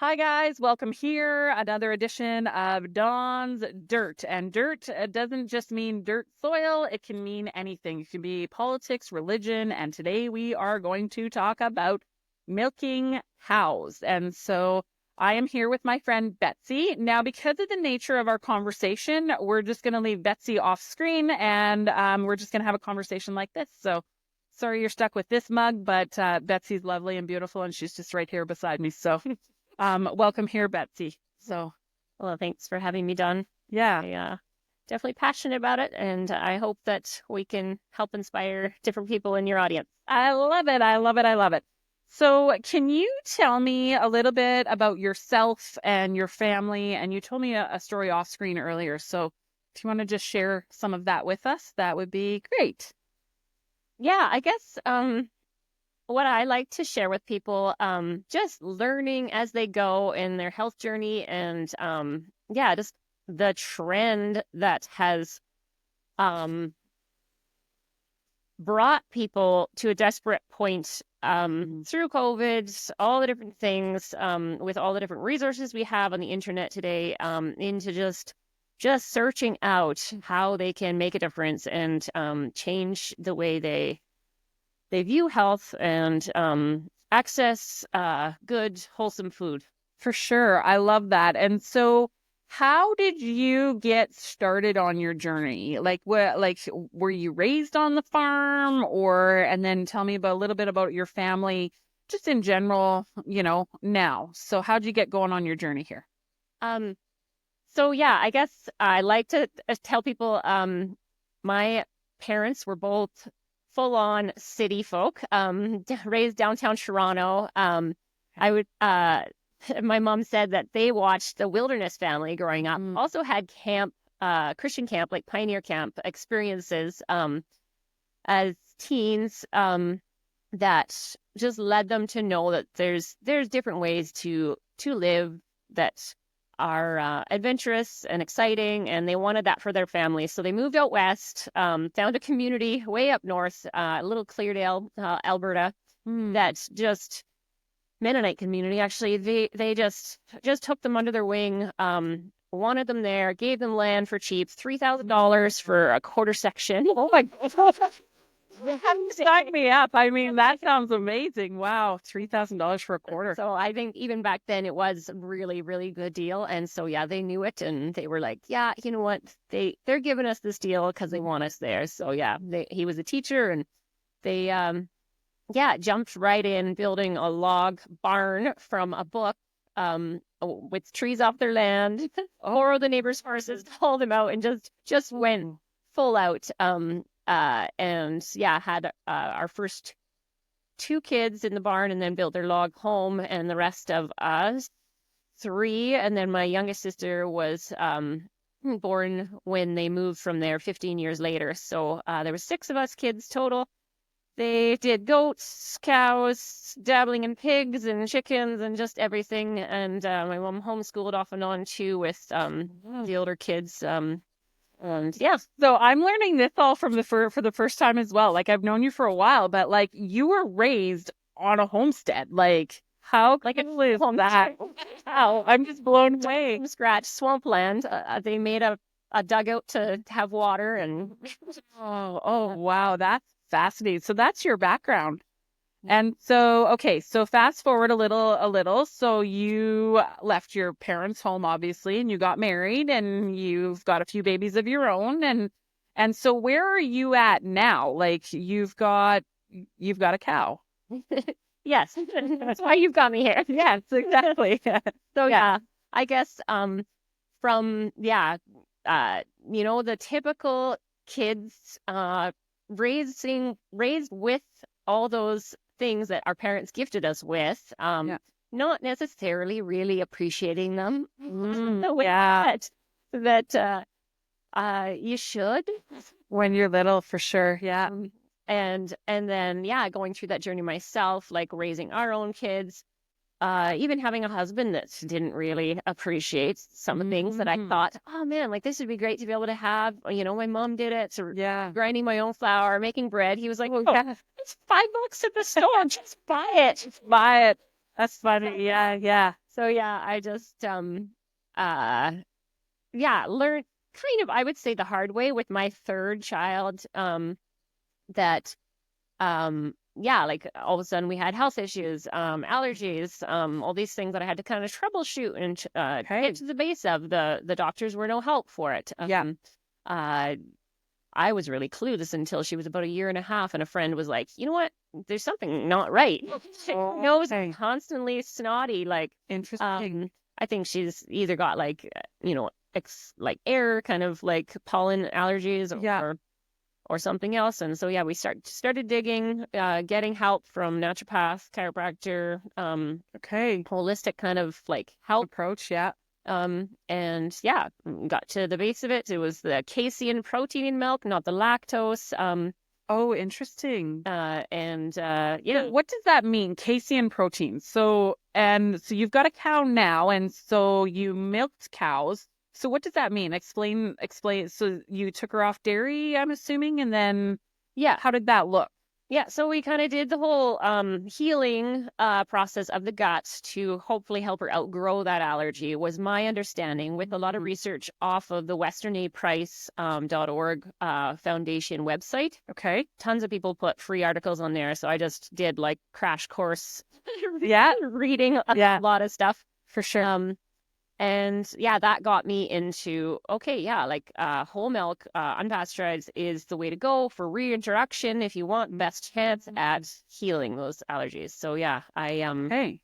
Hi, guys. Welcome here. Another edition of Dawn's Dirt. And dirt doesn't just mean dirt soil, it can mean anything. It can be politics, religion. And today we are going to talk about milking cows. And so I am here with my friend Betsy. Now, because of the nature of our conversation, we're just going to leave Betsy off screen and we're just going to have a conversation like this. So sorry you're stuck with this mug, but Betsy's lovely and beautiful and she's just right here beside me. So. Welcome here, Betsy. So, Well, thanks for having me, Dawn. yeah, Definitely passionate about it, and I hope that we can help inspire different people in your audience. I love it. I love it. I love it. So, can you tell me a little bit about yourself and your family? And you told me a story off screen earlier. So, if you want to just share some of that with us, that would be great. Yeah, I guess what I like to share with people, just learning as they go in their health journey, and just the trend that has um, brought people to a desperate point through COVID, all the different things, with all the different resources we have on the internet today, into just searching out how they can make a difference and change the way they view health and access good, wholesome food. For sure. I love that. And so, how did you get started on your journey? Were you raised on the farm and then tell me about a little bit about your family just in general, now. So how'd you get going on your journey here? Um, so yeah, I guess I like to tell people my parents were both full-on city folk, raised downtown Toronto. I would My mom said that they watched the Wilderness Family growing up. Also had camp, Christian camp, like pioneer camp experiences as teens, that just led them to know that there's different ways to live that are adventurous and exciting, and they wanted that for their family. So they moved out west, found a community way up north, little Cleardale, Alberta, that's just Mennonite community. Actually, they just took them under their wing, wanted them there, gave them land for cheap, $3,000 for a quarter section. Oh my God. Sign me up. I mean, that sounds amazing. Wow. $3,000 for a quarter. So I think even back then it was a really, really good deal. And so, yeah, they knew it and they were like, yeah, you know what? They're giving us this deal because they want us there. So yeah, he was a teacher and they, jumped right in building a log barn from a book, with trees off their land, borrow the neighbors' horses, haul them out, and just went full out. And yeah, had our first two kids in the barn and then built their log home, and the rest of us three. And then my youngest sister was born when they moved from there 15 years later. So there were six of us kids total. They did goats, cows, dabbling in pigs and chickens and just everything. And my mom homeschooled off and on too with the older kids. And yeah, so I'm learning this all for the first time as well. Like I've known you for a while, but like you were raised on a homestead. Like how cool is that? Wow, I'm just blown away. from scratch, swampland. They made a dugout to have water and Oh, wow, that's fascinating. So that's your background. And so, okay, so fast forward a little. So you left your parents' home, obviously, and you got married and you've got a few babies of your own. And so where are you at now? Like you've got a cow. yes, that's why you've got me here. Yes, exactly. So yeah, I guess from the typical kids raised with all those things that our parents gifted us with, not necessarily really appreciating them the way that you should when you're little, for sure. Yeah. And then going through that journey myself, like raising our own kids, even having a husband that didn't really appreciate some of the things that I thought, oh man, like this would be great to be able to have. My mom did it. So grinding my own flour, making bread. He was like, oh, it's $5 at the store. Just buy it. Buy it. That's funny. Yeah. So yeah, I just uh yeah, learned kind of, I would say, the hard way with my third child, that yeah, like all of a sudden we had health issues, allergies, all these things that I had to kind of troubleshoot and Okay. get to the base of. The doctors were no help for it. Yeah. Uh I was really clueless until she was about a year and a half, and a friend was like, "You know what? There's something not right." Nose Okay. constantly snotty, like Interesting. I think she's either got like like air kind of like pollen allergies, Yeah. or something else. And so yeah, we started digging, getting help from naturopath, chiropractor, Okay. holistic kind of like help. Approach. Yeah. And yeah, got to the base of it. It was the casein protein in milk, not the lactose. Oh, interesting. Yeah, What does that mean? Casein protein. So you've got a cow now, and so you milked cows. So what does that mean? Explain. So you took her off dairy, I'm assuming, and then yeah. how did that look? Yeah, so we kind of did the whole healing process of the guts to hopefully help her outgrow that allergy, was my understanding, with a lot of Mhm. research off of the westernaidprice.org foundation website. Okay. Tons of people put free articles on there, so I just did like crash course Yeah. reading a Yeah, lot of stuff. for sure. And yeah, that got me into, okay, yeah, like whole milk, unpasteurized is the way to go for reintroduction if you want best chance at healing those allergies. So yeah, I Hey.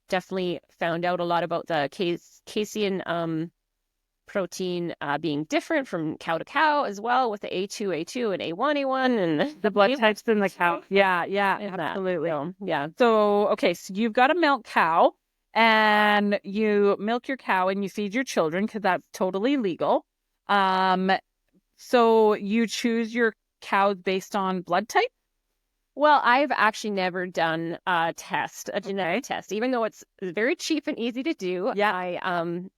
definitely found out a lot about the casein protein being different from cow to cow as well, with the A2 and A1 and The blood types in the cow. Yeah, yeah, and that. absolutely. So yeah. So, okay, so you've got a milk cow and you milk your cow and you feed your children because that's totally legal. Um, so you choose your cows based on blood type? Well, I've actually never done a genetic Okay. test, even though it's very cheap and easy to do. Yeah. I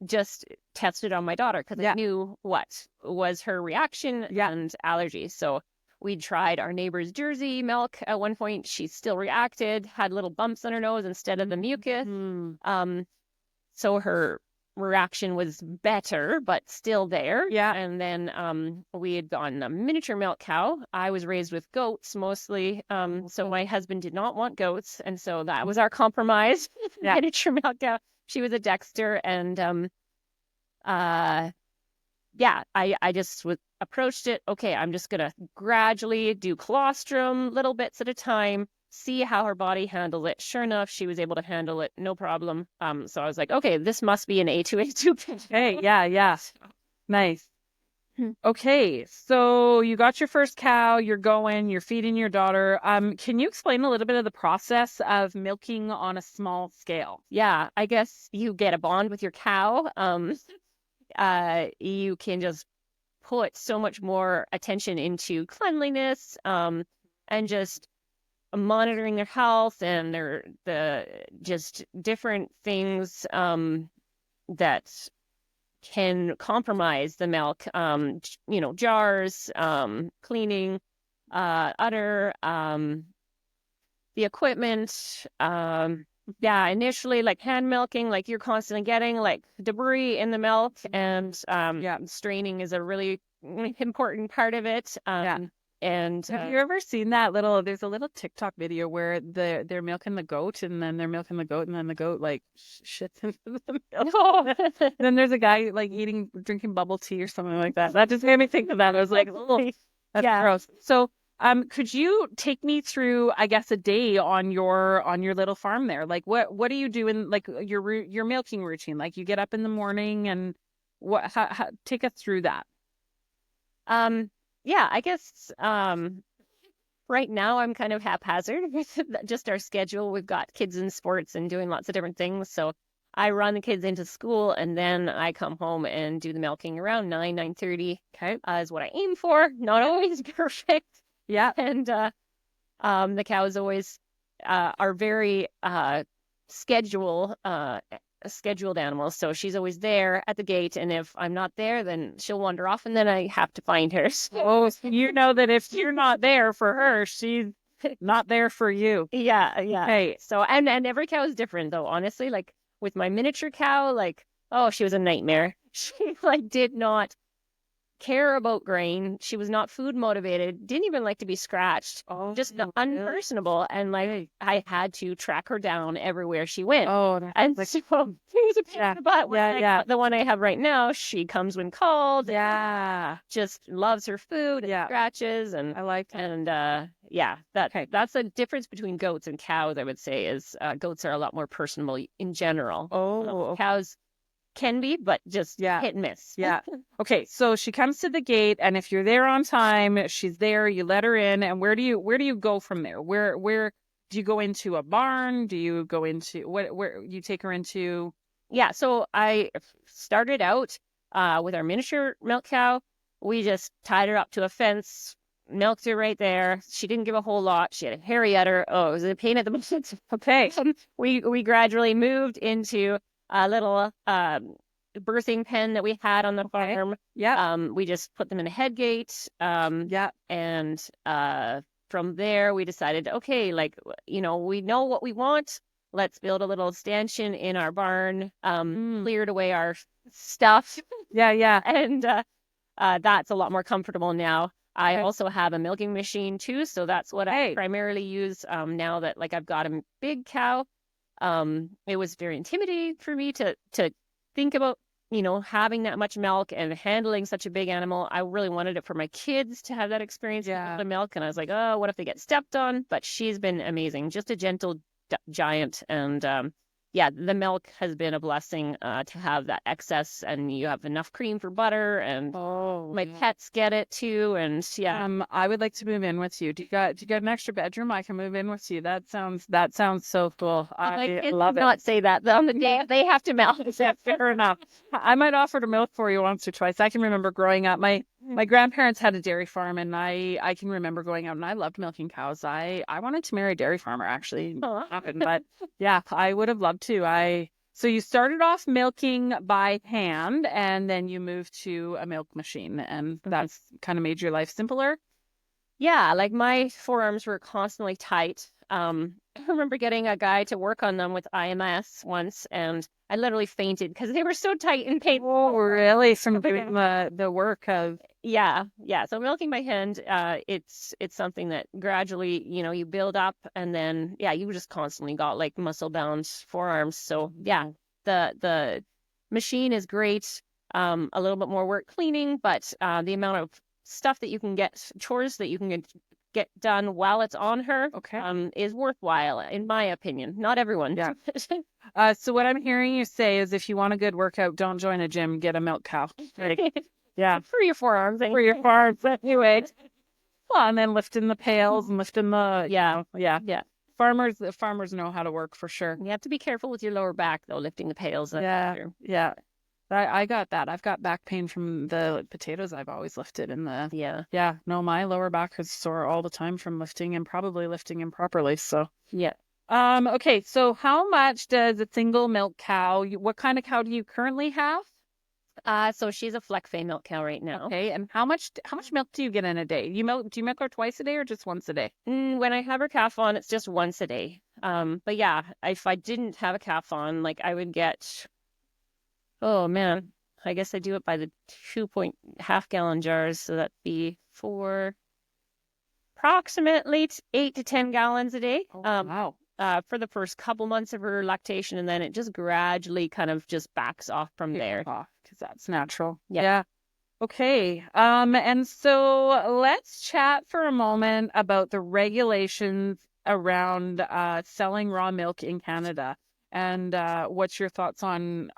just tested on my daughter because I Yeah. knew what was her reaction Yeah. and allergies. So we tried our neighbor's Jersey milk at one point. She still reacted, had little bumps on her nose instead of the mucus. Hmm. So her reaction was better, but still there. Yeah. And then we had gotten a miniature milk cow. I was raised with goats mostly. So my husband did not want goats. And so that was our compromise. Yeah. Miniature milk cow. She was a Dexter. And yeah, I just approached it. Okay, I'm just gonna gradually do colostrum, little bits at a time, see how her body handles it. Sure enough, she was able to handle it, no problem. So I was like, okay, this must be an A2 patient. Hey, yeah, yeah. Nice. Hmm. Okay, so you got your first cow, you're feeding your daughter. Can you explain a little bit of the process of milking on a small scale? Yeah, I guess you get a bond with your cow. You can just put so much more attention into cleanliness, and just monitoring their health and the just different things that can compromise the milk. Jars, cleaning, udder, the equipment. Yeah, initially like hand milking, like you're constantly getting like debris in the milk, and Yeah. straining is a really important part of it. Yeah. And Have you ever seen there's a little TikTok video where they're milking the goat and then they're milking the goat and then the goat like shits into the milk. Then there's a guy like drinking bubble tea or something like that. That just made me think of that. I was like, oh, that's Yeah. gross. So, could you take me through, I guess, a day on your little farm there? Like, what do you do in like your milking routine? Like, you get up in the morning and how take us through that. Yeah, I guess right now I'm kind of haphazard with just our schedule. We've got kids in sports and doing lots of different things. So I run the kids into school and then I come home and do the milking around 9:30. Okay. Is what I aim for. Not always perfect. Yeah. And the cows always are very scheduled animals. So she's always there at the gate, and if I'm not there, then she'll wander off, and then I have to find her. Oh, so you know that if you're not there for her, she's not there for you. Yeah. Hey. So and every cow is different though, honestly. Like with my miniature cow, like, oh, she was a nightmare. She like did not care about grain. She was not food motivated, didn't even like to be scratched, Oh, just really? unpersonable. And like Okay. I had to track her down everywhere she went. Oh, And like, so it was a pain yeah, in the butt. When yeah, yeah, the one I have right now, she comes when called, yeah, just loves her food and yeah. scratches I like that. and yeah, Okay. that's the difference between goats and cows, I would say, is goats are a lot more personable in general. Oh, okay. Cows can be, but just Yeah, hit and miss. yeah. Okay, so she comes to the gate, and if you're there on time, she's there. You let her in, and where do you go from there? Where do you go into a barn? Do you go into where you take her into? Yeah, so I started out with our miniature milk cow. We just tied her up to a fence, milked her right there. She didn't give a whole lot. She had a hairy udder. Oh, it was a pain at the moment. Okay. We gradually moved into a little birthing pen that we had on the Okay. farm. Yeah. We just put them in a head gate. Yeah. And from there we decided, okay, like, we know what we want. Let's build a little stanchion in our barn, cleared away our stuff, Yeah. Yeah. and that's a lot more comfortable now. I Okay. also have a milking machine too, so that's what I Hey. primarily use now that like I've got a big cow. It was very intimidating for me to think about, having that much milk and handling such a big animal. I really wanted it for my kids to have that experience Yeah. with the milk, and I was like, oh, what if they get stepped on? But she's been amazing, just a gentle giant, and yeah, the milk has been a blessing to have that excess, and you have enough cream for butter, and Oh, my pets get it too, and yeah. I would like to move in with you. Do you got an extra bedroom? I can move in with you. That sounds so cool. My I kids love do it. not say that on the day they have to milk. Yeah, fair enough. I might offer to milk for you once or twice. I can remember growing up. My grandparents had a dairy farm, and I can remember going out, and I loved milking cows. I wanted to marry a dairy farmer, actually. Aw. Happened, but yeah, I would have loved to. So you started off milking by hand, and then you moved to a milk machine, and that's kind of made your life simpler. Yeah, like my forearms were constantly tight. I remember getting a guy to work on them with IMS once, and I literally fainted because they were so tight and painful. Oh, really? From doing the work of Yeah, yeah. So milking by hand, it's something that gradually, you build up, and then yeah, you just constantly got like muscle bound forearms. So yeah, the machine is great. A little bit more work cleaning, but the amount of stuff that you can get, chores that you can get done while it's on her, okay. is worthwhile, in my opinion. Not everyone. Yeah. So what I'm hearing you say is if you want a good workout, don't join a gym, get a milk cow. Like, yeah, For your forearms. for your farms anyway. Well, and then lifting the pails and lifting the, Yeah. yeah. Yeah. Farmers know how to work for sure. You have to be careful with your lower back, though, lifting the pails. That's Yeah, true. yeah. I got that. I've got back pain from the potatoes I've always lifted in the, Yeah. yeah, no, my lower back is sore all the time from lifting and probably lifting improperly. So, Yeah. okay. So how much does a single milk cow, what kind of cow do you currently have? So she's a Fleckfay milk cow right now. Okay. And how much milk do you get in a day? Do you milk her twice a day or just once a day? When I have her calf on, it's just once a day. But yeah, if I didn't have a calf on, like I would get, oh man, I guess I do it by the 2.5 gallon jars. So that'd be for approximately 8 to 10 gallons a day. Oh, wow. For the first couple months of her lactation, and then it just gradually kind of just backs off from there. Because that's natural. Yeah. Yeah. Okay. And so let's chat for a moment about the regulations around selling raw milk in Canada. And what's your thoughts on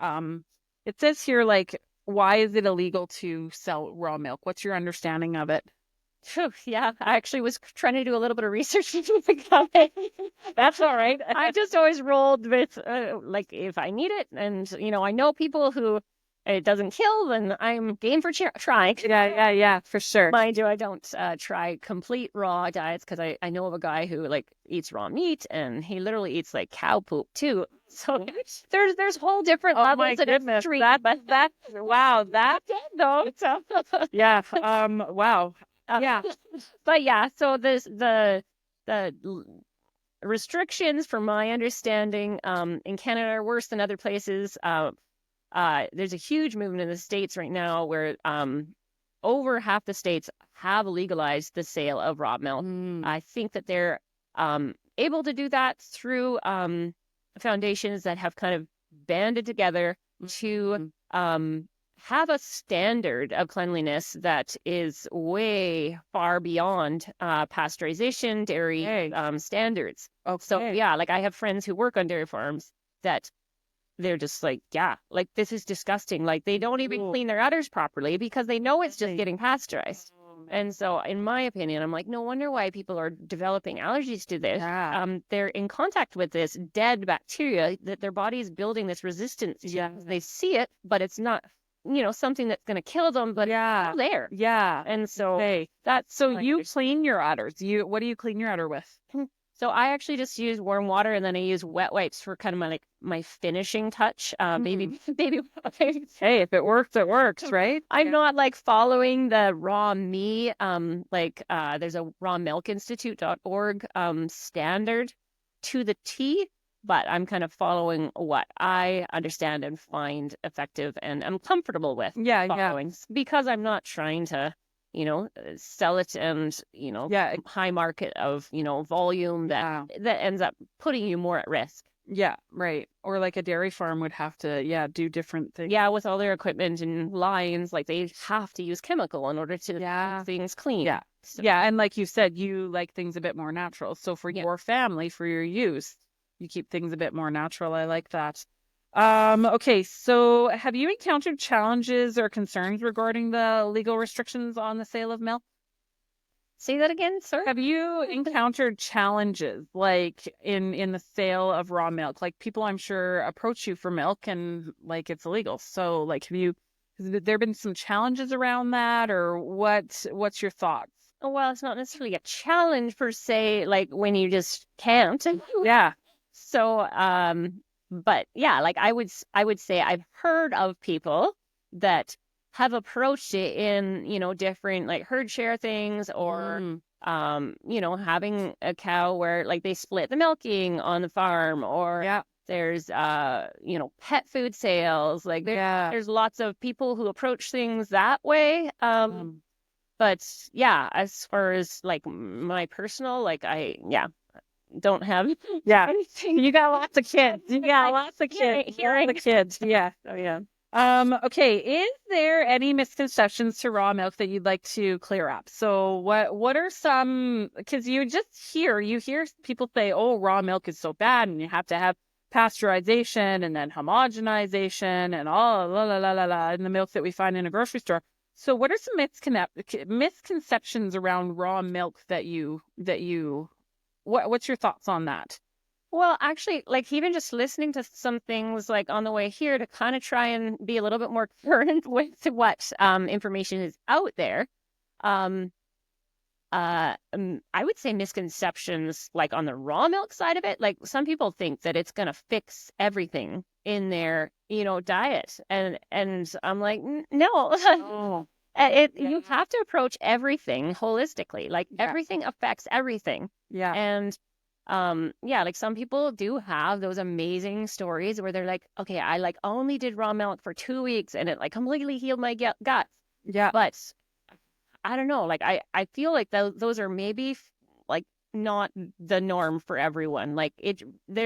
it says here, like, why is it illegal to sell raw milk? What's your understanding of it? Phew, yeah, I actually was trying to do a little bit of research into the comment. That's all right. I just always rolled with like if I need it, and I know people who it doesn't kill, then I'm game for trying. Yeah, for sure. Mind you, I don't try complete raw diets because I know of a guy who like eats raw meat, and he literally eats like cow poop too. So there's whole different Oh levels my of goodness. extreme. That wow, that No, yeah. Wow. Yeah. but yeah, so the restrictions, from my understanding, in Canada are worse than other places. There's a huge movement in the States right now where over half the states have legalized the sale of raw milk. I think that they're able to do that through foundations that have kind of banded together to have a standard of cleanliness that is way far beyond pasteurization, dairy standards. Okay. So yeah, like I have friends who work on dairy farms that they're just like, yeah, like this is disgusting. Like they don't even clean their udders properly because they know it's just getting pasteurized. And so, in my opinion, I'm like, no wonder why people are developing allergies to this. Yeah. They're in contact with this dead bacteria that their body is building this resistance to. Yeah. They see it, but it's not, something that's going to kill them, but it's still there. Yeah. And so you clean your udders. What do you clean your udder with? So I actually just use warm water, and then I use wet wipes for kind of my finishing touch. Maybe Hey, if it works, it works, right? I'm not like following the raw me. There's a rawmilkinstitute.org standard to the T, but I'm kind of following what I understand and find effective and I'm comfortable with following because I'm not trying to sell it and, high market of, volume that ends up putting you more at risk. Yeah, right. Or like a dairy farm would have to, do different things. Yeah, with all their equipment and lines, like they have to use chemical in order to keep things clean. Yeah. So. Yeah, and like you said, you like things a bit more natural. So for your family, for your use, you keep things a bit more natural. I like that. Okay, so have you encountered challenges or concerns regarding the legal restrictions on the sale of milk? Say that again, sir. Have you encountered challenges like in the sale of raw milk? Like people, I'm sure, approach you for milk and like it's illegal. So like has there been some challenges around that, or what's your thoughts? Well, it's not necessarily a challenge per se, like when you just can't. Yeah. So, but yeah, like I would say I've heard of people that have approached it in, different like herd share things or, having a cow where like they split the milking on the farm or there's, pet food sales. Like there's lots of people who approach things that way. But yeah, as far as like my personal, like don't have anything. You got lots of kids. You got lots of kids. Hearing the kids. Yeah. Oh yeah. Okay. Is there any misconceptions to raw milk that you'd like to clear up? So what are some, because you hear people say, oh, raw milk is so bad and you have to have pasteurization and then homogenization and all la la la la la in the milk that we find in a grocery store. So what are some misconceptions around raw milk that you what's your thoughts on that? Well, actually, like even just listening to some things like on the way here to kind of try and be a little bit more current with what information is out there. I would say misconceptions like on the raw milk side of it. Like some people think that it's gonna fix everything in their diet, and I'm like, no. You have to approach everything holistically. Like everything affects everything. Yeah. And like some people do have those amazing stories where they're like, okay, I like only did raw milk for 2 weeks and it like completely healed my guts. Yeah. But I don't know. Like I feel like those are maybe like not the norm for everyone. Like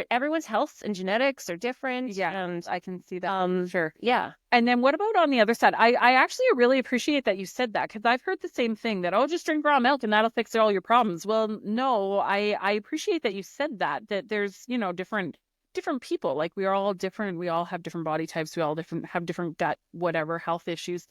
everyone's health and genetics are different. Yeah, and I can see that. Sure. Yeah. And then what about on the other side? I actually really appreciate that you said that because I've heard the same thing that, oh, just drink raw milk and that'll fix all your problems. Well, no, I appreciate that you said that there's, different people. Like we are all different. We all have different body types. We all have different gut, whatever, health issues.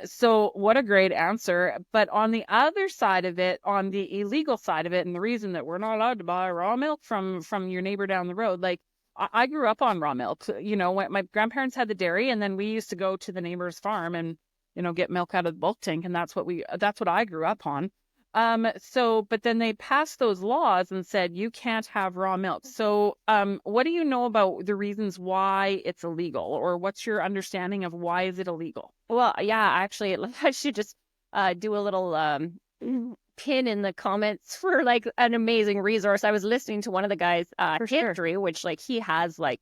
So what a great answer. But on the other side of it, on the illegal side of it, and the reason that we're not allowed to buy raw milk from your neighbor down the road, like I grew up on raw milk. When my grandparents had the dairy, and then we used to go to the neighbor's farm and, get milk out of the bulk tank. And that's what I grew up on. But then they passed those laws and said, you can't have raw milk. So, what do you know about the reasons why it's illegal, or what's your understanding of why is it illegal? Well, yeah, actually, I should just do a little pin in the comments for like an amazing resource. I was listening to one of the guys, For sure. history, which like he has like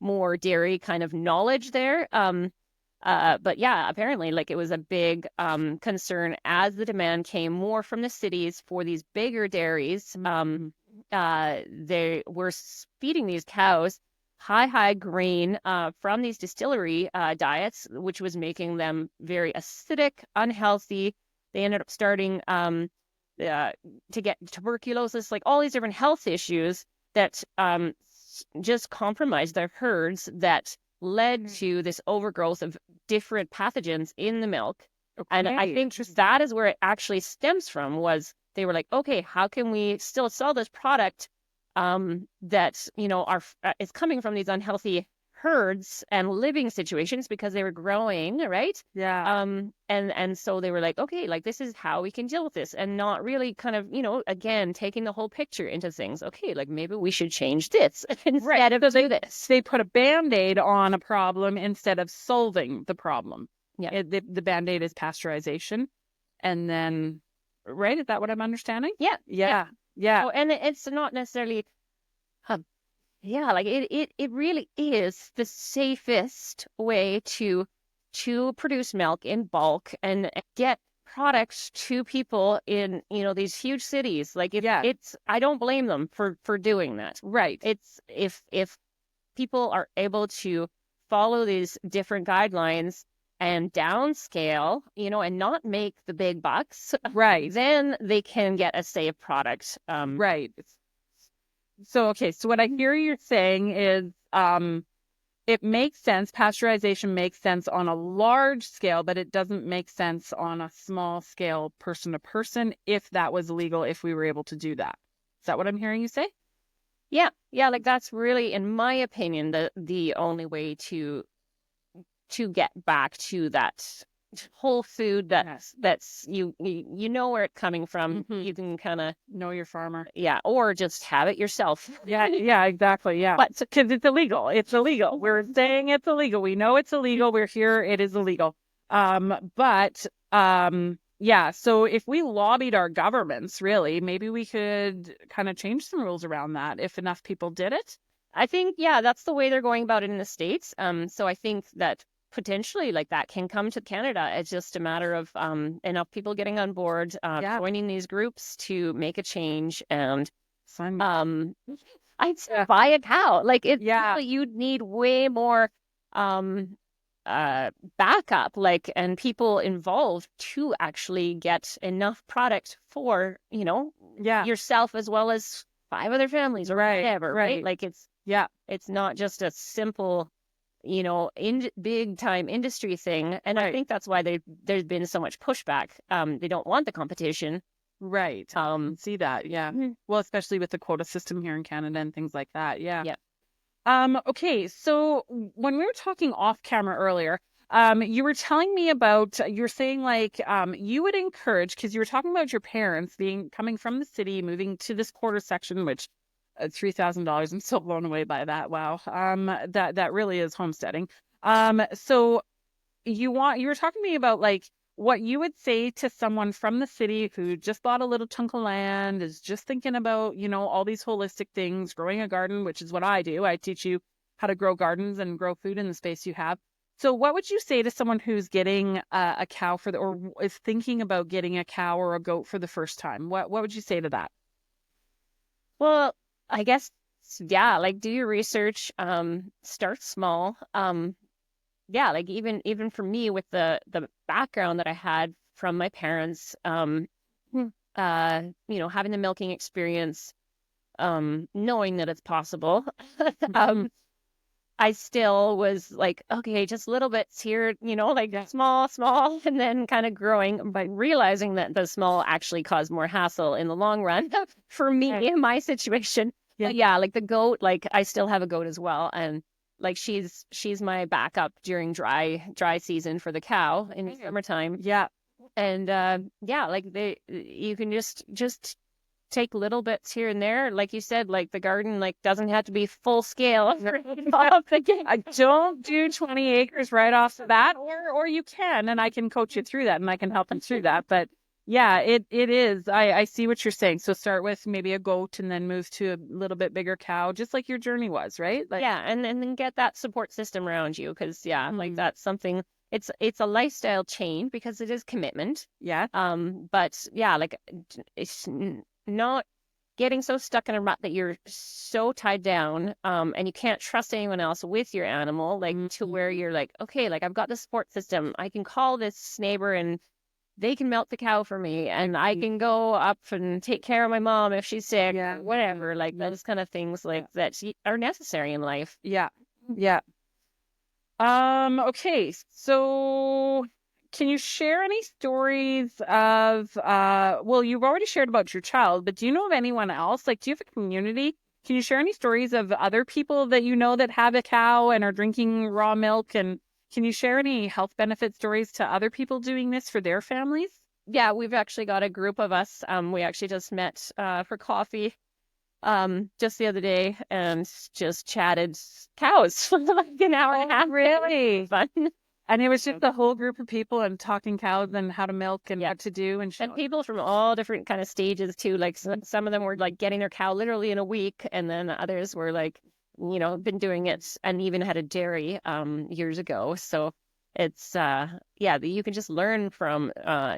more dairy kind of knowledge there. But yeah, apparently like it was a big concern as the demand came more from the cities for these bigger dairies. They were feeding these cows high grain from these distillery diets, which was making them very acidic, unhealthy. They ended up starting to get tuberculosis, like all these different health issues that just compromised their herds, that led to this overgrowth of different pathogens in the milk. And I think that is where it actually stems from, was they were like, okay, how can we still sell this product that, you know, is coming from these unhealthy herds and living situations, because they were growing, right? Yeah. And so they were like, okay, like this is how we can deal with this, and not really kind of, you know, again, taking the whole picture into things. Okay, like maybe we should change this instead of do this. They put a Band-Aid on a problem instead of solving the problem. Yeah. The Band-Aid is pasteurization. And then, right? Is that what I'm understanding? Yeah. Yeah. Yeah. Oh, and it's not necessarily, yeah, like it really is the safest way to produce milk in bulk and get products to people in, you know, these huge cities. Like it's I don't blame them for doing that. Right. It's if people are able to follow these different guidelines and downscale, you know, and not make the big bucks, right, then they can get a safe product. Right. So, okay. So what I hear you're saying is, it makes sense. Pasteurization makes sense on a large scale, but it doesn't make sense on a small scale, person to person, if that was legal, if we were able to do that. Is that what I'm hearing you say? Yeah. Yeah. Like that's really, in my opinion, the only way to get back to that whole food that's you know where it's coming from. You can kind of know your farmer. Yeah. Or just have it yourself. Yeah, exactly. Yeah. But because it's illegal. It's illegal. We're saying it's illegal. We know it's illegal. We're here. It is illegal. Yeah. So if we lobbied our governments, really, maybe we could kind of change some rules around that if enough people did it. I think, yeah, that's the way they're going about it in the States. So I think that potentially like that can come to Canada. It's just a matter of enough people getting on board, joining these groups to make a change. And I'd say buy a cow. Like you'd need way more backup, like, and people involved to actually get enough product for, you know, yourself as well as 5 other families or whatever, right? Like it's not just a simple, you know, big time industry thing. And I think that's why there's been so much pushback. They don't want the competition. Right. See that. Yeah. Well, especially with the quota system here in Canada and things like that. Yeah. Okay. So when we were talking off camera earlier, you were telling me about, you're saying like, you would encourage, because you were talking about your parents coming from the city, moving to this quarter section, which $3,000. I'm still blown away by that. Wow. That really is homesteading. So you were talking to me about like what you would say to someone from the city who just bought a little chunk of land, is just thinking about, you know, all these holistic things, growing a garden, which is what I do. I teach you how to grow gardens and grow food in the space you have. So what would you say to someone who's getting a cow or is thinking about getting a cow or a goat for the first time? What would you say to that? Well, I guess, yeah, like do your research, start small. Yeah, like even for me with the background that I had from my parents, you know, having the milking experience, knowing that it's possible, I still was like, okay, just little bits here, you know, like small, and then kind of growing, but realizing that the small actually caused more hassle in the long run for me in my situation. But yeah, like the goat, like I still have a goat as well. And like she's my backup during dry season for the cow in the summertime. Yeah. And yeah, like you can just take little bits here and there. Like you said, like the garden like doesn't have to be full scale. I don't do 20 acres right off the bat, or you can, and I can coach you through that and I can help you through that. But Yeah, it is. I see what you're saying. So start with maybe a goat and then move to a little bit bigger cow, just like your journey was, right? Like, Yeah, and then get that support system around you because yeah, like mm, that's something it's a lifestyle change because it is commitment. yeah, But yeah, like it's not getting so stuck in a rut that you're so tied down, and you can't trust anyone else with your animal, like to where mhm, you're like, okay, like I've got the support system. I can call this neighbor and they can milk the cow for me and I agree. can go up and take care of my mom if she's sick or Yeah, whatever. Like yeah, those kind of things yeah, like that are necessary in life. yeah, yeah. Okay, so can you share any stories of well, you've already shared about your child, but do you know of anyone else? Like, do you have a community? Can you share any stories of other people that you know that have a cow and are drinking raw milk? And can you share any health benefit stories to other people doing this for their families? Yeah, we've actually got a group of us. We actually just met for coffee just the other day and just chatted cows for like an hour and a Oh, half. really? Fun. And it was just a whole group of people and talking cows and how to milk and Yeah. what to do and And show. people from all different kind of stages too. Like some of them were like getting their cow literally in a week, and then others were like, been doing it and even had a dairy years ago. So it's yeah, you can just learn from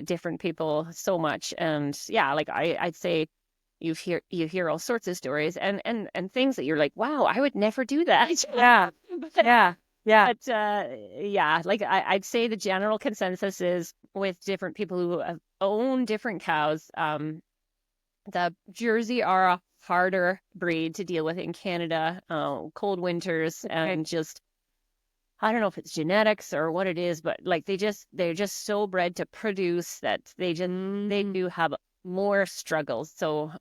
different people so much. And yeah, like I'd say you hear all sorts of stories and things that you're like, wow, I would never do that. Yeah, But yeah, yeah. but yeah, like I'd say the general consensus is with different people who own different cows, the Jersey are a harder breed to deal with in Canada, cold winters Okay. and just I don't know if it's genetics or what it is, but like they're just so bred to produce that they Mm, do have more struggles. So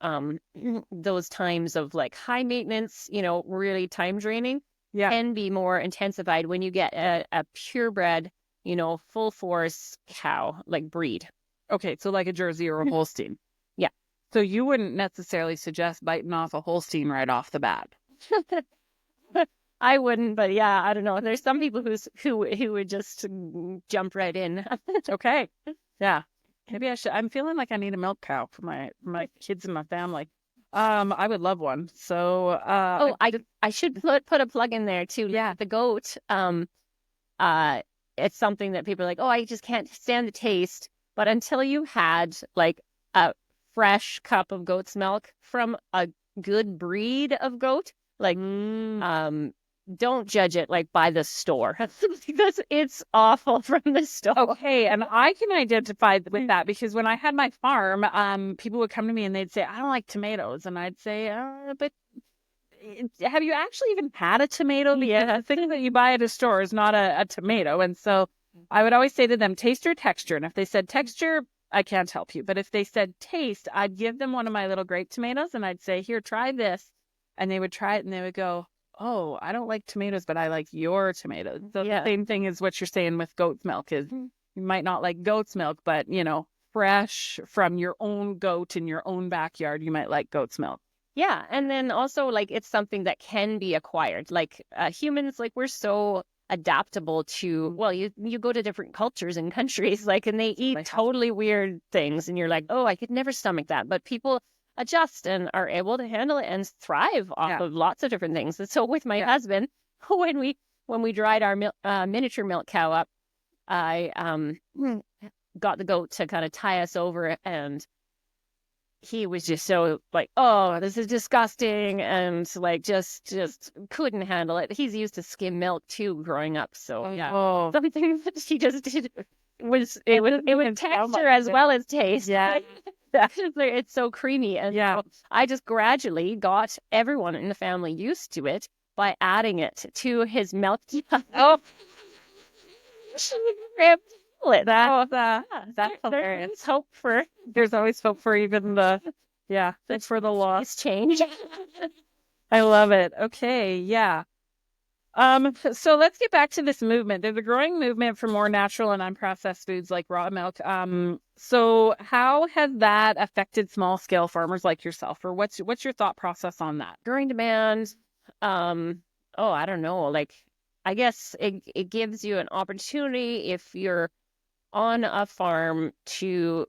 those times of like high maintenance, really time draining yeah. can be more intensified when you get a purebred, full force cow like breed. Okay, so like a Jersey or a Holstein. Yeah. So you wouldn't necessarily suggest biting off a Holstein right off the bat. I wouldn't, but yeah, I don't know. There's some people who would just jump right in. Okay. Yeah. Maybe I should. I'm feeling like I need a milk cow for my kids and my family. I would love one. So, Oh, I should put a plug in there too. yeah. Like the goat, uh, it's something that people are like, oh, I just can't stand the taste. But until you had like a fresh cup of goat's milk from a good breed of goat, like Mm, um, don't judge it like by the store because it's awful from the store. okay, and I can identify with that because when I had my farm, people would come to me and they'd say, "I don't like tomatoes," and I'd say, "But have you actually even had a tomato? Because Yeah. the thing that you buy at a store is not a tomato." And so I would always say to them, taste or texture. And if they said texture, I can't help you. But if they said taste, I'd give them one of my little grape tomatoes and I'd say, here, try this. And they would try it and they would go, oh, I don't like tomatoes, but I like your tomatoes. So the Yeah. same thing as what you're saying with goat's milk is you might not like goat's milk, but fresh from your own goat in your own backyard, you might like goat's milk. Yeah, and then also like it's something that can be acquired. Like humans, like we're so adaptable to, well, you go to different cultures and countries, like, and they eat They have totally weird things, and you're like, oh, I could never stomach that. But people adjust and are able to handle it and thrive off yeah. of lots of different things. And so with my Yeah. husband, when we dried our miniature milk cow up, I got the goat to kind of tie us over and he was just so like, oh, this is disgusting, and like just couldn't handle it. He's used to skim milk too growing up, so yeah, Oh, something that he just did it was and so much. texture as well as taste. Yeah. It's so creamy, and Yeah. so I just gradually got everyone in the family used to it by adding it to his milk. Oh, That that's hilarious. there's hope for There's always hope for even for the this lost. change. I love it. Okay, yeah. So let's get back to this movement. There's a growing movement for more natural and unprocessed foods like raw milk. So how has that affected small scale farmers like yourself, or what's your thought process on that? Growing demand, oh, I don't know, like I guess it gives you an opportunity if you're on a farm to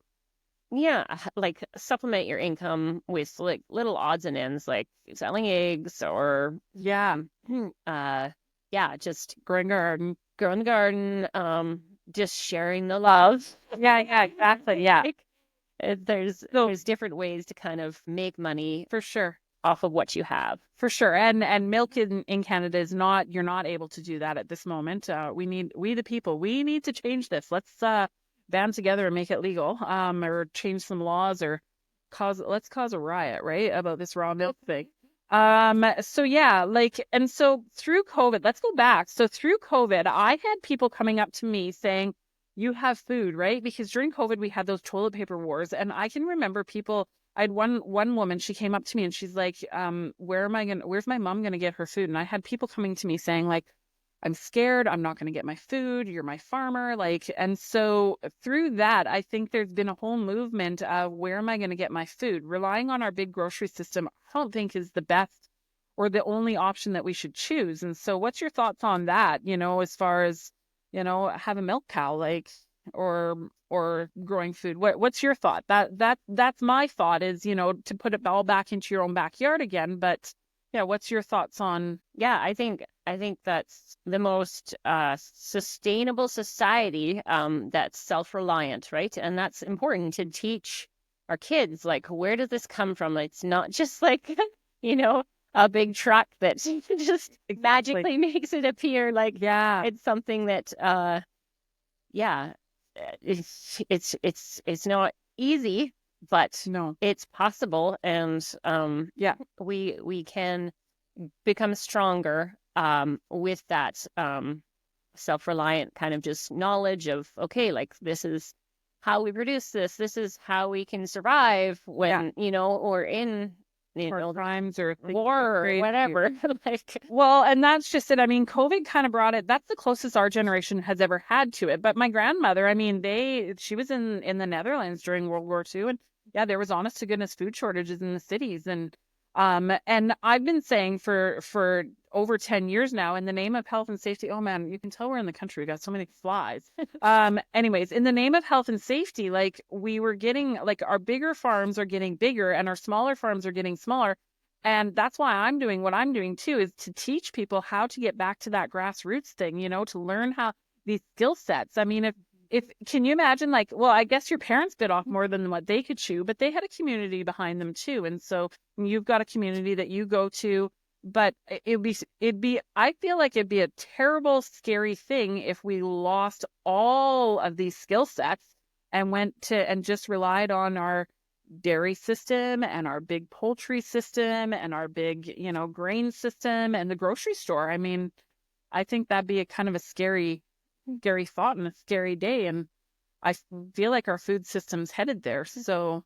yeah, like supplement your income with like little odds and ends, like selling eggs or Yeah. uh yeah, just Growing garden. growing the garden, just sharing the love. Yeah, yeah, exactly. Yeah. Like So there's different ways to kind of make money for sure. off of what you have. For sure. And milk in Canada is not, you're not able to do that at this moment. We the people, we need to change this. Let's band together and make it legal. Or change some laws or let's cause a riot, right? About this raw milk thing. So yeah, like, and so through COVID, let's go back. So through COVID, I had people coming up to me saying, you have food, right? Because during COVID, we had those toilet paper wars. And I can remember people, I had one woman, she came up to me and she's like, where's my mom gonna get her food? And I had people coming to me saying, like, I'm scared, I'm not gonna get my food, you're my farmer. Like, and so through that, I think there's been a whole movement of where am I gonna get my food? Relying on our big grocery system, I don't think is the best or the only option that we should choose. And so what's your thoughts on that, as far as, have a milk cow, like, or growing food? What's your thought? That's my thought is, to put it all back into your own backyard again. But yeah, what's your thoughts on? Yeah, I think that's the most sustainable society, that's self-reliant, right? And that's important to teach our kids, like, where does this come from? It's not just like, you know, a big truck that just Exactly. magically makes it appear. Like, Yeah. it's something that yeah, it's not easy, but No. it's possible, and Yeah. we can become stronger with that self-reliant kind of just knowledge of, okay, like, this is how we produce this. This is how we can survive Yeah. when, or in, Or the crimes or things get war or crazy. whatever. Like, Well, and that's just it. I mean, COVID kind of brought it. That's the closest our generation has ever had to it. But my grandmother, I mean, she was in the Netherlands during World War II, and yeah, there was honest to goodness food shortages in the cities, and I've been saying for over 10 years now, in the name of health and safety. Oh man, you can tell we're in the country. We got so many flies. Anyways, in the name of health and safety, like, we were getting, like, our bigger farms are getting bigger and our smaller farms are getting smaller. And that's why I'm doing what I'm doing too, is to teach people how to get back to that grassroots thing, to learn how these skill sets. I mean, if can you imagine, like, well, I guess your parents bit off more than what they could chew, but they had a community behind them too. And so you've got a community that you go to, but I feel like it'd be a terrible, scary thing if we lost all of these skill sets and went to and just relied on our dairy system and our big poultry system and our big, grain system and the grocery store. I mean, I think that'd be a kind of a scary thought and a scary day. And I feel like our food system's headed there. So,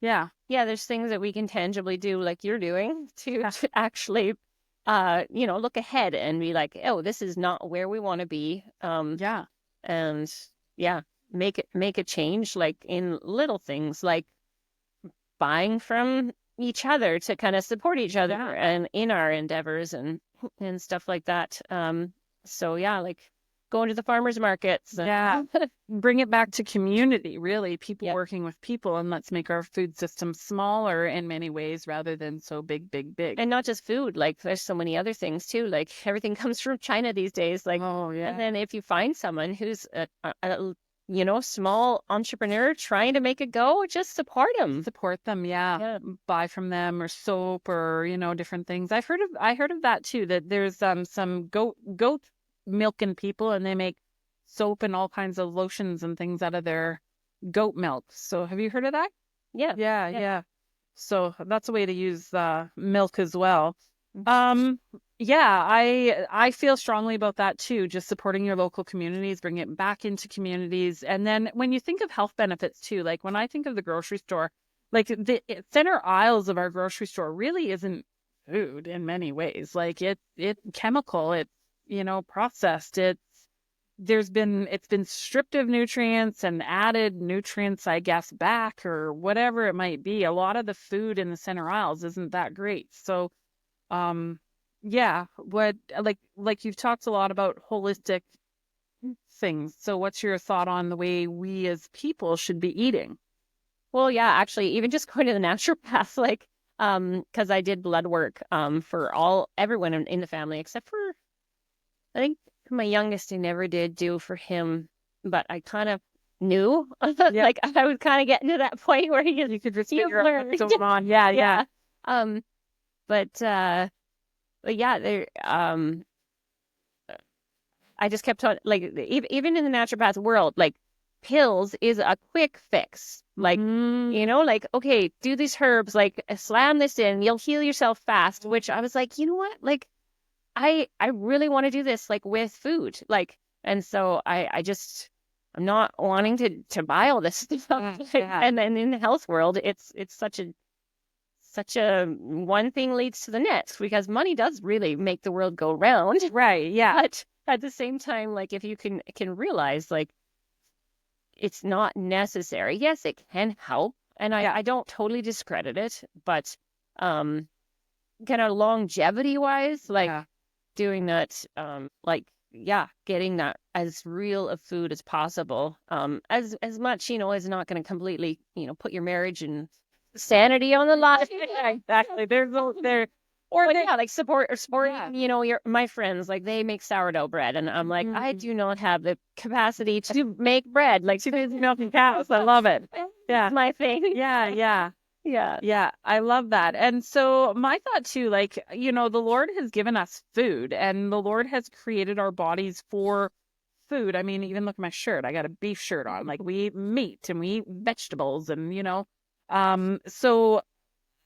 yeah. yeah, there's things that we can tangibly do, like you're doing, to actually look ahead and be like, oh, this is not where we want to be. Yeah. And yeah, make a change, like in little things, like buying from each other to kind of support each other Yeah. and in our endeavors and stuff like that. So yeah, like going to the farmers markets. Yeah. Bring it back to community, really, people Yep. working with people, and let's make our food system smaller in many ways rather than so big, big, big. And not just food, like there's so many other things too. Like everything comes from China these days. Like, Oh, and yeah. then if you find someone who's a small entrepreneur trying to make a go, just support them. Support them, yeah. Yeah. Buy from them or soap or, different things. I heard of that too, that there's some goat milking people and they make soap and all kinds of lotions and things out of their goat milk. So have you heard of that? Yeah. Yeah, yeah. So that's a way to use milk as well. Mhm. Yeah, I feel strongly about that too. Just supporting your local communities, bring it back into communities. And then when you think of health benefits too, like when I think of the grocery store, like the center aisles of our grocery store really isn't food in many ways. Like it chemical, it's processed. It's been stripped of nutrients and added nutrients, I guess, back or whatever it might be. A lot of the food in the center aisles isn't that great. So um, yeah, what like you've talked a lot about holistic things. So what's your thought on the way we as people should be eating? Well, yeah, actually, even just going to the naturopath, like, because I did blood work, for everyone in the family, except for, I think my youngest, I never did do for him, but I kind of knew, Yeah. like, I was kind of getting to that point where You could just you've figure out learned. what's going on. Yeah, yeah. Yeah. Um, but, yeah, I just kept on, like, even in the naturopath world, like, pills is a quick fix. Like, Mm, like, okay, do these herbs, like, slam this in, you'll heal yourself fast, which I was like, you know what? Like, I really want to do this, like, with food. Like, and so I'm not wanting to buy all this stuff. yeah. And then in the health world, it's such a one thing leads to the next, because money does really make the world go round. Right. Yeah. But at the same time, like, if you can realize, like, it's not necessary. Yes, it can help, and Yeah. I don't totally discredit it, but um kind of longevity wise, like, Yeah. doing that, like, yeah, getting that as real of food as possible, as much, is not going to completely, put your marriage and sanity on the line. Yeah, exactly. There's a there or But there. yeah, like, supporting, Yeah. my friends, like, they make sourdough bread, and I'm like, I Mm, do not have the capacity to make bread. Like, she does milking cows. I love it. Yeah. my thing. Yeah. Yeah. Yeah. Yeah, I love that. And so my thought too, like, the Lord has given us food and the Lord has created our bodies for food. I mean, even look at my shirt. I got a beef shirt on. Like we eat meat and we eat vegetables and so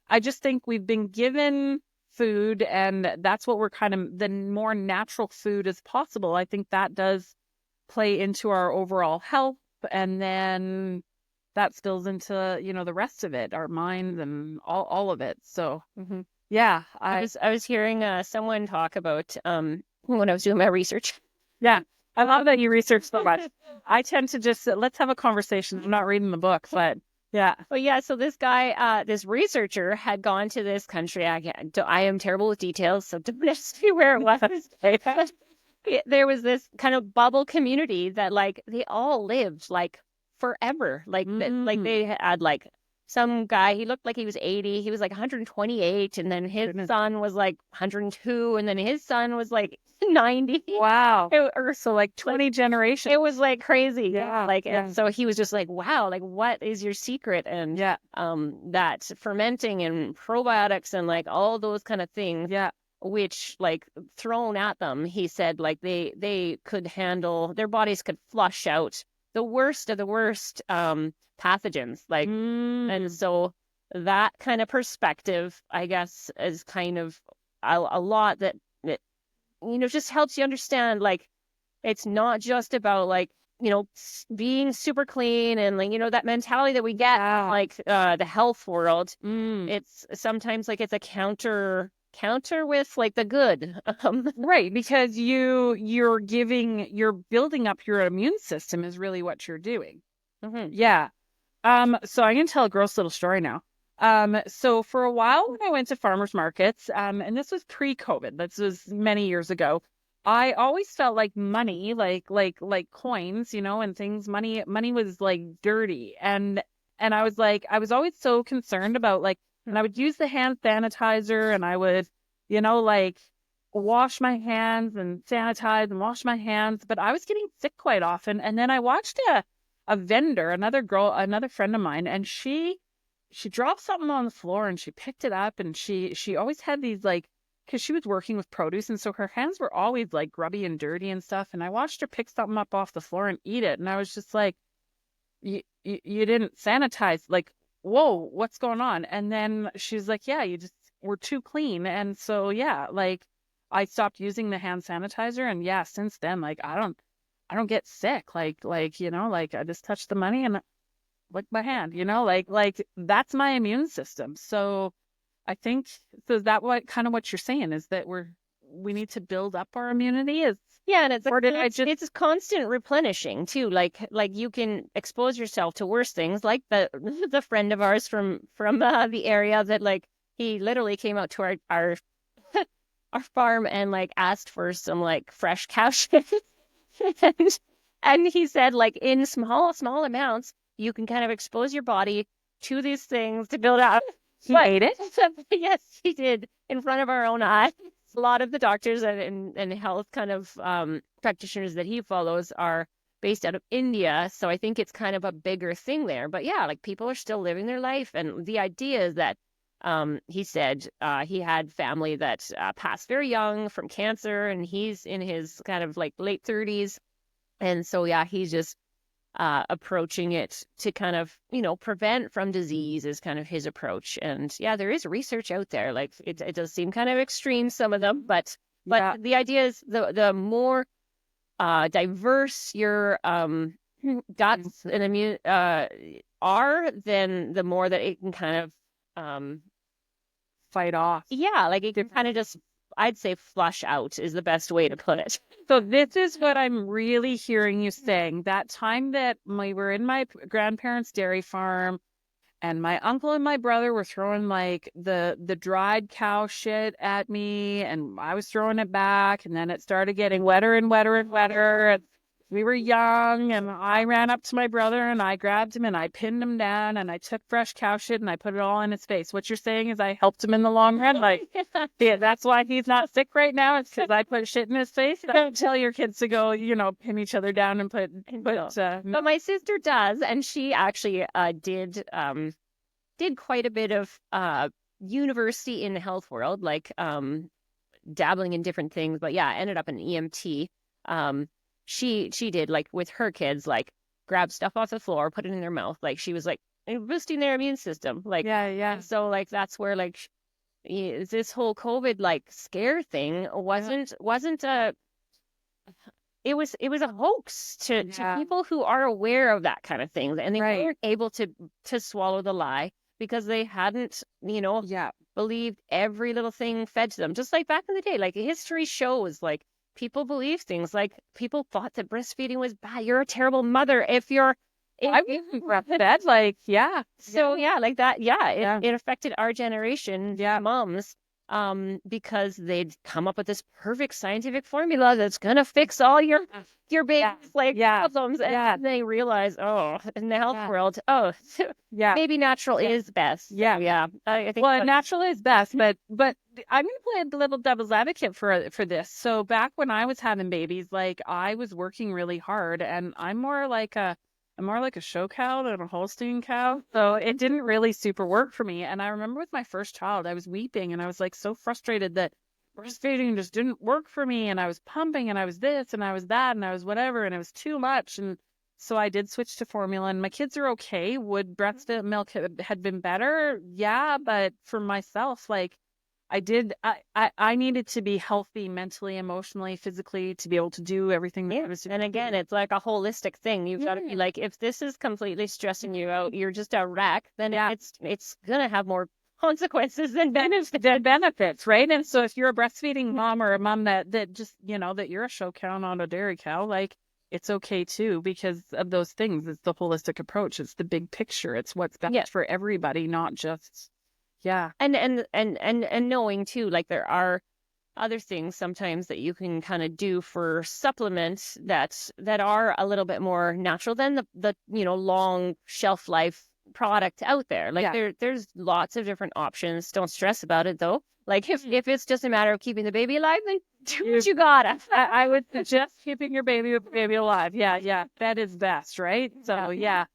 I just think we've been given food and that's what we're kind of the more natural food as possible. I think that does play into our overall health and then that spills into, the rest of it, our minds and all of it. So hmm yeah, I was hearing someone talk about, when I was doing my research. yeah, I love that you research so much. I tend to just let's have a conversation. I'm not reading the book, but yeah. Well, yeah, so this guy, this researcher had gone to this country. I am terrible with details, so don't ask me where it was. But there was this kind of bubble community that, like, they all lived, like, forever. Like, like, Mm, they had, like, some guy, he looked like he was 80, he was like 128, and then his goodness. son was like 102, and then his son was like 90. Wow. Or So like like, 20 generations. it was like crazy. Yeah. Like, Yeah. and so he was just like, wow, like, what is your secret? And Yeah. that fermenting and probiotics and, like, all those kind of things, Yeah. which, like, thrown at them, he said, like, they could handle, their bodies could flush out the worst of the worst pathogens. Like, and Mm, so that kind of perspective, I guess, is kind of a lot that just helps you understand, like, it's not just about, like, being super clean and, like, that mentality that we get, yeah. like, the health world. Mm. It's sometimes, like, it's a counter with, like, the good. Right, because you're building up your immune system is really what you're doing. Mhm. Yeah. So I'm gonna tell a gross little story now. So for a while when I went to farmers markets, and this was pre-COVID, this was many years ago, I always felt like money, like coins, and things, money was like dirty. And I was always so concerned about like, and I would use the hand sanitizer and I would, like wash my hands and sanitize and wash my hands, but I was getting sick quite often. And then I watched a vendor, another friend of mine, and she dropped something on the floor and she picked it up and she always had these like because she was working with produce and so her hands were always like grubby and dirty and stuff. And I watched her pick something up off the floor and eat it. And I was just like, you didn't sanitize. Like, whoa, what's going on? And then she's like, yeah, you just were too clean. And so, yeah, like I stopped using the hand sanitizer. And yeah, since then, like I don't get sick. Like I just touch the money and lick my hand, like that's my immune system. So I think so. Is that what you're saying is that we need to build up our immunity? Is Yeah, and or did I just it's a constant replenishing too. Like, you can expose yourself to worse things, like the the friend of ours from the area that, like, he literally came out to our our farm and, like, asked for some, like, fresh cow shit. and, and he said, like, in small amounts, you can kind of expose your body chew these things to build out. He But ate it? yes, he did in front of our own eyes. A lot of the doctors and health kind of practitioners that he follows are based out of India. So I think it's kind of a bigger thing there. But yeah, like people are still living their life. And the idea is that he said he had family that passed very young from cancer, and he's in his kind of like late 30s. And so, yeah, he's just approaching it to kind of, prevent from disease is kind of his approach. And yeah, there is research out there. Like it does seem kind of extreme, some of them, but Yeah. the idea is the more diverse your guts and immune are, then the more that it can kind of Fight off. yeah, like it can kind of just, I'd say, flush out is the best way to put it. So this is what I'm really hearing you saying. That time that we were in my grandparents' dairy farm, and my uncle and my brother were throwing like the dried cow shit at me, and I was throwing it back, and then it started getting wetter and wetter and wetter. And we were young, and I ran up to my brother and I grabbed him and I pinned him down and I took fresh cow shit and I put it all in his face. What you're saying is I helped him in the long run. Like, yeah, that's why he's not sick right now. It's because I put shit in his face. Don't tell your kids to go, pin each other down and put. But my sister does, and she actually did quite a bit of university in the health world, like dabbling in different things. But yeah, ended up an EMT. She did, like, with her kids, like, grab stuff off the floor, put it in their mouth. Like, she was like boosting their immune system. Like, yeah. so like that's where like this whole COVID like scare thing wasn't a it was a hoax to people who are aware of that kind of thing, and they weren't able to swallow the lie because they hadn't believed every little thing fed to them. Just like back in the day, like history shows, like people believe things, like people thought that breastfeeding was bad. You're a terrible mother if you're I was breastfed, like, yeah. So yeah, like that. Yeah, it affected our generation, moms, because they'd come up with this perfect scientific formula that's gonna fix all your baby's problems, and they realize, oh, in the health world, maybe natural is best. Yeah. I think. Well, natural is best, but I'm gonna play a little devil's advocate for this. So back when I was having babies, like I was working really hard, and I'm more like a show cow than a Holstein cow. So it didn't really super work for me. And I remember with my first child, I was weeping and I was like so frustrated that breastfeeding just didn't work for me. And I was pumping and I was this and I was that and I was whatever, and it was too much. And so I did switch to formula, and my kids are okay. Would breast milk had been better? Yeah. But for myself, like I needed to be healthy mentally, emotionally, physically to be able to do everything that I was doing. And again, it's like a holistic thing. You've got to be like, if this is completely stressing you out, you're just a wreck, then it's going to have more consequences than benefits, right? And so if you're a breastfeeding mom or a mom that just, that you're a show cow, not a dairy cow, like it's okay too, because of those things. It's the holistic approach. It's the big picture. It's what's best for everybody, not just and knowing too, like there are other things sometimes that you can kind of do for supplements that are a little bit more natural than the long shelf life product out there. Like there's lots of different options. Don't stress about it though. Like if it's just a matter of keeping the baby alive, then do what you gotta. I would suggest keeping your baby alive. Yeah. That is best, right? So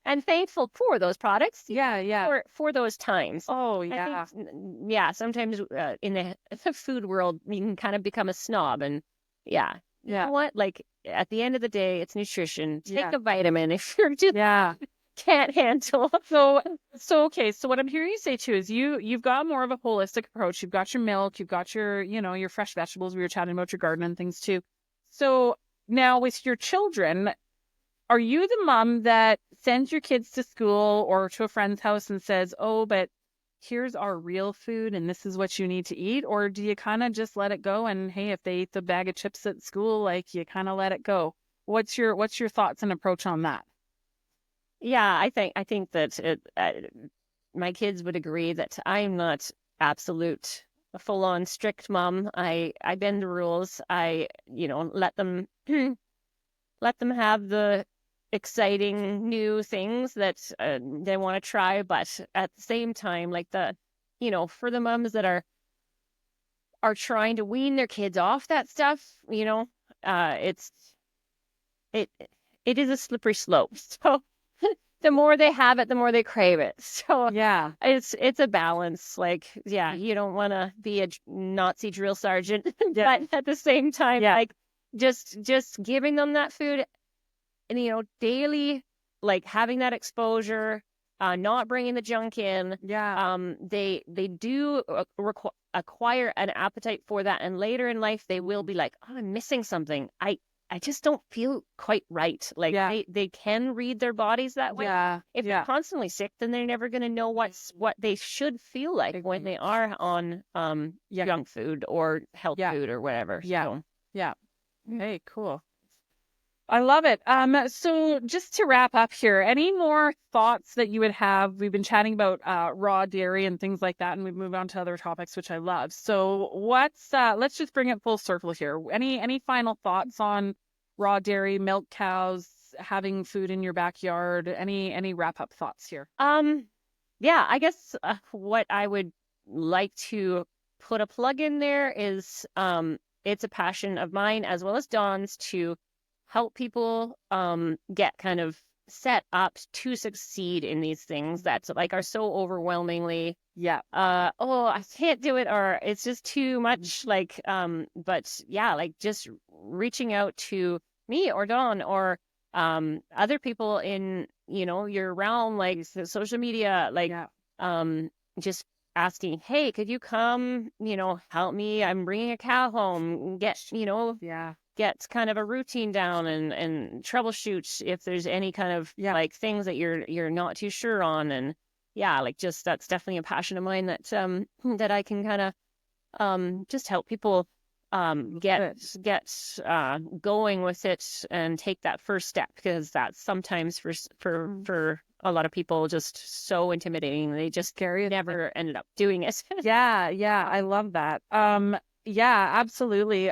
and thankful for those products. Yeah. For those times. Oh yeah. I think, sometimes in the food world you can kind of become a snob, and you know what? Like at the end of the day, it's nutrition. Take a vitamin if you're just can't handle. So okay. So what I'm hearing you say too is you've got more of a holistic approach. You've got your milk, you've got your, your fresh vegetables. We were chatting about your garden and things too. So now with your children, are you the mom that sends your kids to school or to a friend's house and says, oh, but here's our real food and this is what you need to eat? Or do you kind of just let it go, and hey, if they eat the bag of chips at school, like you kind of let it go? What's your thoughts and approach on that? Yeah, I think that my kids would agree that I'm not absolute full-on strict mom. I bend the rules. I let them let them have the exciting new things that they want to try, but at the same time, like for the moms that are trying to wean their kids off that stuff, it's it it is a slippery slope. So the more they have it, the more they crave it. So Yeah. it's a balance. Like, yeah, you don't want to be a Nazi drill sergeant, Yeah. but at the same time, Yeah. like just giving them that food and daily, like having that exposure, not bringing the junk in. Yeah. They do acquire an appetite for that, and later in life they will be like, oh, I'm missing something. I just don't feel quite right. Like Yeah. they can read their bodies that way. Yeah. If Yeah. they're constantly sick, then they're never going to know what they should feel like when they are on Yeah. junk food or health Yeah. food or whatever. Yeah. So, Yeah. Hey, cool. I love it. So just to wrap up here, any more thoughts that you would have? We've been chatting about raw dairy and things like that, and we've moved on to other topics, which I love. So let's just bring it full circle here. Any final thoughts on raw dairy, milk cows, having food in your backyard? Any wrap up thoughts here? yeah, I guess what I would like to put a plug in there is it's a passion of mine as well as Dawn's to help people get kind of set up to succeed in these things that like are so overwhelmingly Yeah. oh, I can't do it, or it's just too much, like but yeah, like just reaching out to me or Dawn or other people in your realm, like social media, like Yeah. just asking, hey, could you come help me, I'm bringing a cow home, Yeah. get kind of a routine down and troubleshoot if there's any kind of Yeah. like things that you're not too sure on. And yeah, like just that's definitely a passion of mine that that I can kind of just help people get going with it and take that first step, because that's sometimes for a lot of people just so intimidating, they just Scary. never ended up doing it. Yeah, yeah, I love that. Yeah, absolutely.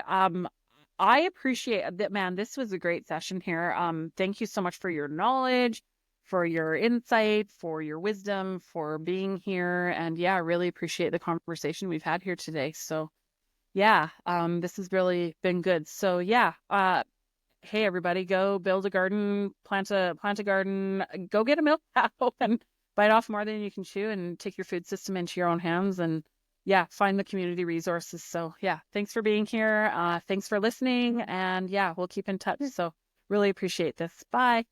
I appreciate that, man. This was a great session here. Thank you so much for your knowledge, for your insight, for your wisdom, for being here. And yeah, I really appreciate the conversation we've had here today. So yeah, this has really been good. So yeah, hey everybody, go build a garden, plant a garden, go get a milk cow and bite off more than you can chew and take your food system into your own hands and yeah, find the community resources. So yeah, thanks for being here. Thanks for listening and yeah, we'll keep in touch. So really appreciate this. Bye.